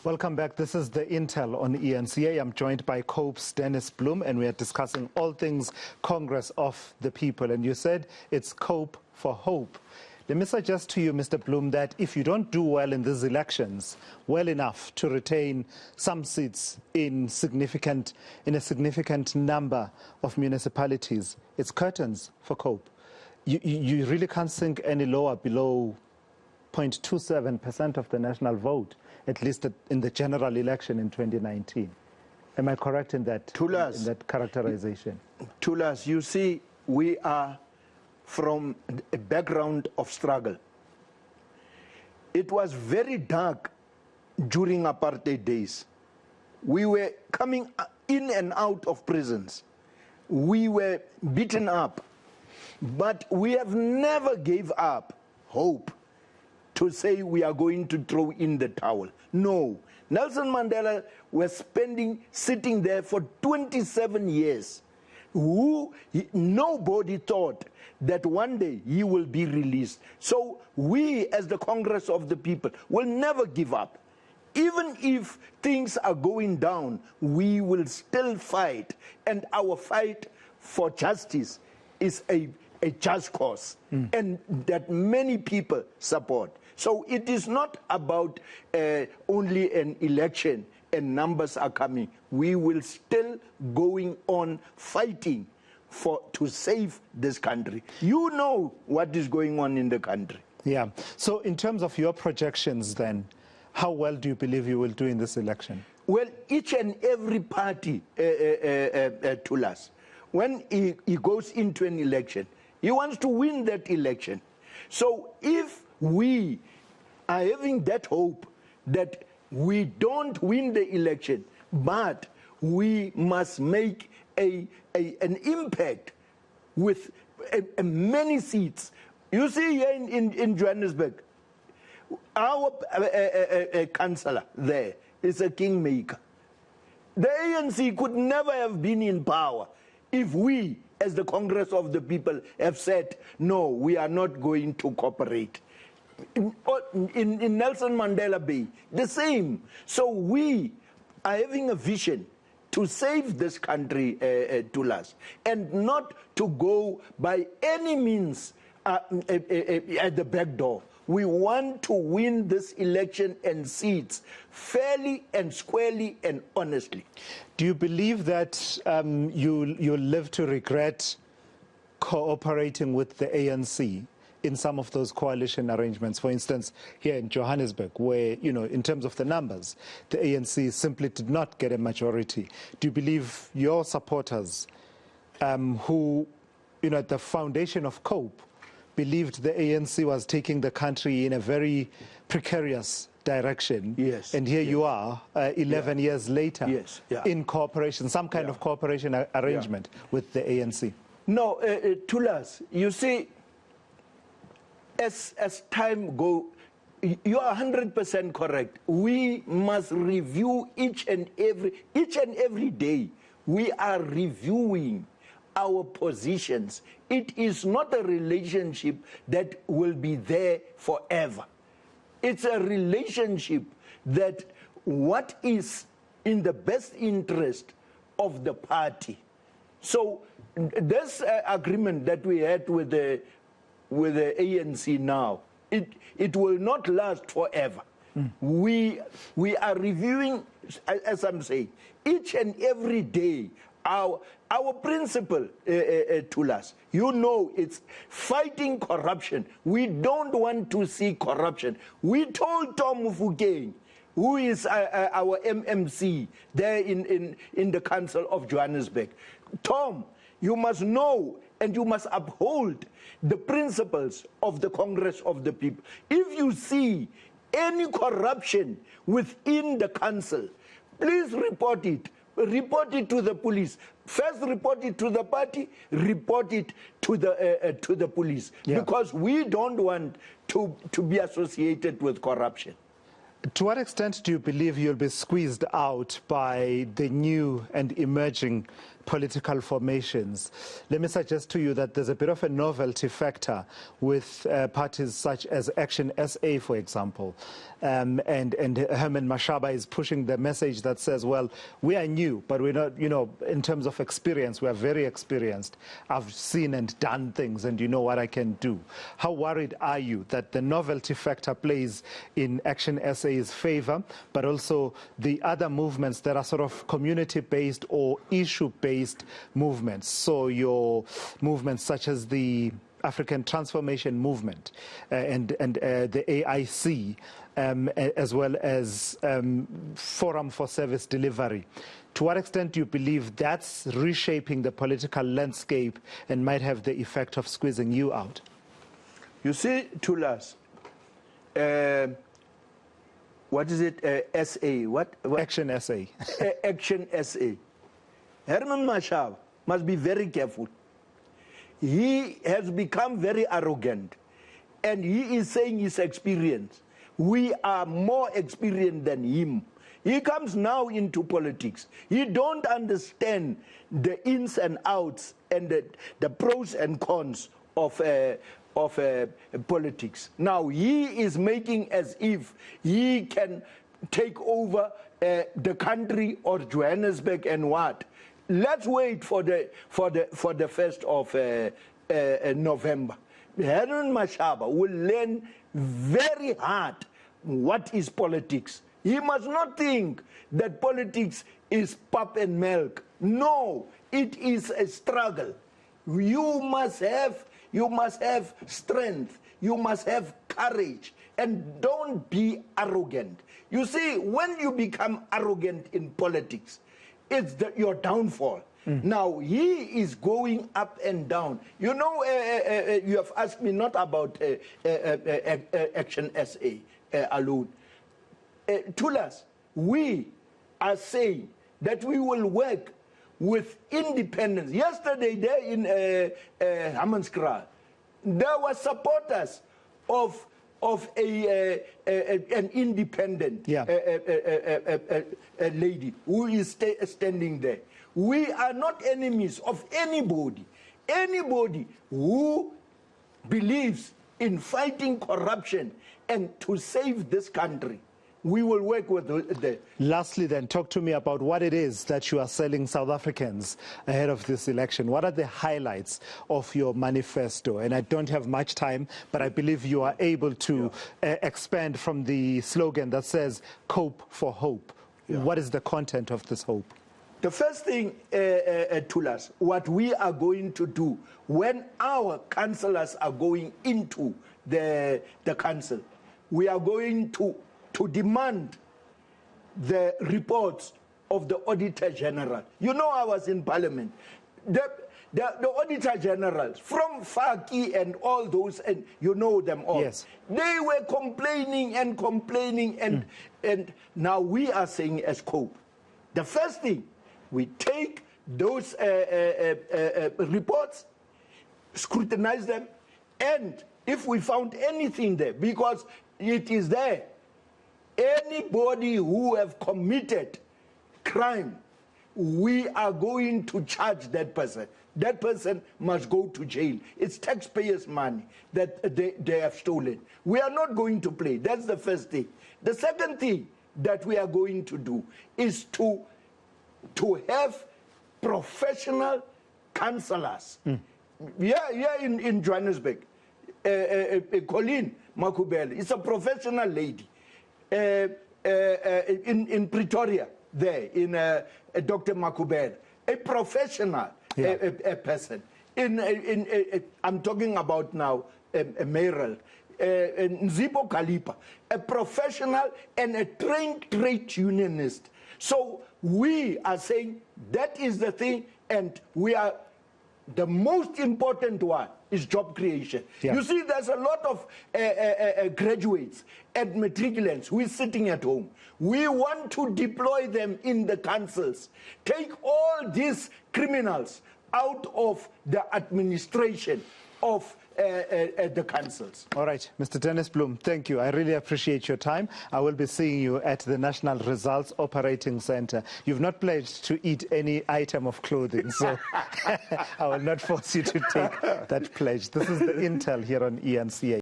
Welcome back. This is the Intel on eNCA. I'm joined by COPE's Dennis Bloem, and we are discussing all things Congress of the People. And you said it's COPE for hope. Let me suggest to you, Mr. Bloem, that if you don't do well in these elections, well enough to retain some seats in a significant number of municipalities, it's curtains for COPE. You really can't sink any lower below 0.27% of the national vote, at least in the general election in 2019. Am I correct in that, characterization? Thulas, you see, we are from a background of struggle. It was very dark during apartheid days. We were coming in and out of prisons. We were beaten up. But we have never gave up hope to say we are going to throw in the towel. No. Nelson Mandela was sitting there for 27 years. Nobody thought that one day he will be released. So we, as the Congress of the People, will never give up. Even if things are going down, we will still fight. And our fight for justice is a just cause, and that many people support. So it is not about only an election and numbers are coming. We will still going on fighting to save this country. You know what is going on in the country. Yeah. So in terms of your projections then, how well do you believe you will do in this election? Well, each and every party, Thulas, when he goes into an election, he wants to win that election. So if we are having that hope that we don't win the election, but we must make an impact with many seats. You see here in Johannesburg, our councillor there is a kingmaker. The ANC could never have been in power if we, as the Congress of the People, have said, no, we are not going to cooperate. In Nelson Mandela Bay, the same. So we are having a vision to save this country, Thulas, and not to go by any means at the back door. We want to win this election and seats fairly and squarely and honestly. Do you believe that you'll live to regret cooperating with the ANC in some of those coalition arrangements? For instance, here in Johannesburg, where, you know, in terms of the numbers, the ANC simply did not get a majority. Do you believe your supporters who, you know, at the foundation of COPE, believed the ANC was taking the country in a very precarious direction? Yes. And here you are, 11 years later, in cooperation, some kind of cooperation arrangement with the ANC. No, Thulas, you see, as time goes, you are 100% correct. We must review each and every day. We are reviewing our positions. It is not a relationship that will be there forever. It's a relationship that what is in the best interest of the party. So this agreement that we had with the ANC now, it will not last forever. We are reviewing, as I'm saying, each and every day. Our principle, Thulas, you know, it's fighting corruption. We don't want to see corruption. We told Tom Mofokeng, who is our MMC there in the Council of Johannesburg, Tom, you must know and you must uphold the principles of the Congress of the People. If you see any corruption within the council, please report it. Report it to the police. First, report it to the party. Report it to the police, because we don't want to be associated with corruption. To what extent do you believe you'll be squeezed out by the new and emerging political formations. Let me suggest to you that there's a bit of a novelty factor with parties such as Action SA, for example. And Herman Mashaba is pushing the message that says, well, we are new, but we're not, you know, in terms of experience, we are very experienced. I've seen and done things, and you know what I can do. How worried are you that the novelty factor plays in Action SA's favor, but also the other movements that are sort of community-based or issue-based movements? So your movements such as the African Transformation Movement and the AIC, as well as Forum for Service Delivery. To what extent do you believe that's reshaping the political landscape and might have the effect of squeezing you out? You see, Thulas, what is it? SA? What? Action SA. Action SA. Herman Mashaba must be very careful. He has become very arrogant, and he is saying his experience. We are more experienced than him. He comes now into politics. He don't understand the ins and outs and the pros and cons of politics. Now he is making as if he can take over the country or Johannesburg and what. Let's wait for the 1st of November. Herman Mashaba will learn very hard what is politics. He must not think that politics is pap and milk. No, it is a struggle. You must have strength. You must have courage, and don't be arrogant. You see, when you become arrogant in politics, it's your downfall. Now, he is going up and down. You know, you have asked me not about Action SA alone. Thulas, we are saying that we will work with independence. Yesterday there in Hammanskraal, there were supporters of an independent lady who is standing there. We are not enemies of anybody. Anybody who believes in fighting corruption and to save this country, we will work with the... Lastly then, talk to me about what it is that you are selling South Africans ahead of this election. What are the highlights of your manifesto? And I don't have much time, but I believe you are able to expand from the slogan that says, "Cope for Hope." What is the content of this hope? The first thing, Thulas, what we are going to do when our councillors are going into the council, we are going to demand the reports of the Auditor General. You know, I was in Parliament. The Auditor Generals from Faki and all those, and you know them all. Yes. They were complaining and complaining, and now we are saying as COPE, the first thing, we take those reports, scrutinize them, and if we found anything there, because it is there, anybody who have committed crime, we are going to charge that person. That person must go to jail. It's taxpayers' money that they have stolen. We are not going to play. That's the first thing. The second thing that we are going to do is to have professional counsellors. In Johannesburg. Colleen Makubele is a professional lady. In Pretoria, there, in Dr. Makubele, a professional person. I'm talking about now Meryl, Nzibo Kalipa, a professional and a trained trade unionist. So we are saying that is the thing, and we are the most important one is job creation. You see, there's a lot of graduates and matriculants who is sitting at home. We want to deploy them in the councils. Take all these criminals out of the administration of the councils. All right, Mr. Dennis Bloem, thank you. I really appreciate your time. I will be seeing you at the National Results Operating Center. You've not pledged to eat any item of clothing, so I will not force you to take that pledge. This is the Intel here on eNCA.